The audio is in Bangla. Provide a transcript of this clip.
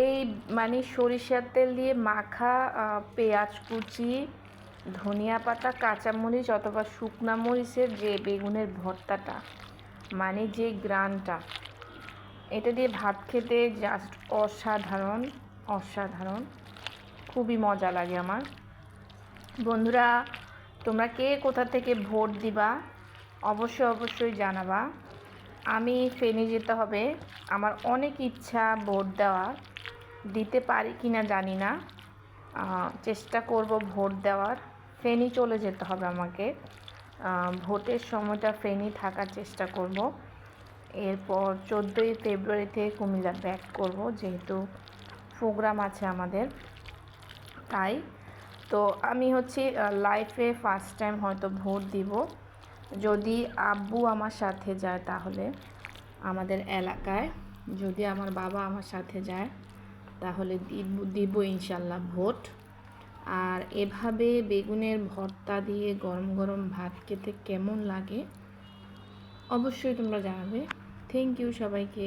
এই মানে সরিষার তেল দিয়ে মাখা পেঁয়াজ কুচি, ধনিয়া পাতা, কাঁচামরিচ অথবা শুকনা মরিচের যে বেগুনের ভর্তাটা, মানে যে গ্রানটা, এটা দিয়ে ভাত খেতে জাস্ট অসাধারণ অসাধারণ, খুবই মজা লাগে আমার। বন্ধুরা, তোমরা কে কোথা থেকে ভোট দিবা অবশ্যই অবশ্যই জানাবা। আমি ফেনী যেতে হবে, আমার অনেক ইচ্ছা ভোট দেওয়ার, দিতে পারি কি না জানি না, চেষ্টা করব ভোট দেওয়ার। ফেনী চলে যেতে হবে আমাকে, ভোটের সময়টা ফেনী থাকার চেষ্টা করব। এরপর 14ই ফেব্রুয়ারিতে কুমিল্লা ব্যাক করব, যেহেতু প্রোগ্রাম আছে আমাদের, তাই। তো আমি হচ্ছে লাইফে ফার্স্ট টাইম হয়তো ভোট দিব। যদি আব্বু আমার সাথে যায় তাহলে আমাদের এলাকায়, যদি আমার বাবা আমার সাথে যায় তাহলে দিব ইনশাল্লাহ ভোট। আর এভাবে বেগুনের ভর্তা দিয়ে গরম গরম ভাত খেতে কেমন লাগে অবশ্যই তোমরা জানাবে। থ্যাংক ইউ সবাইকে।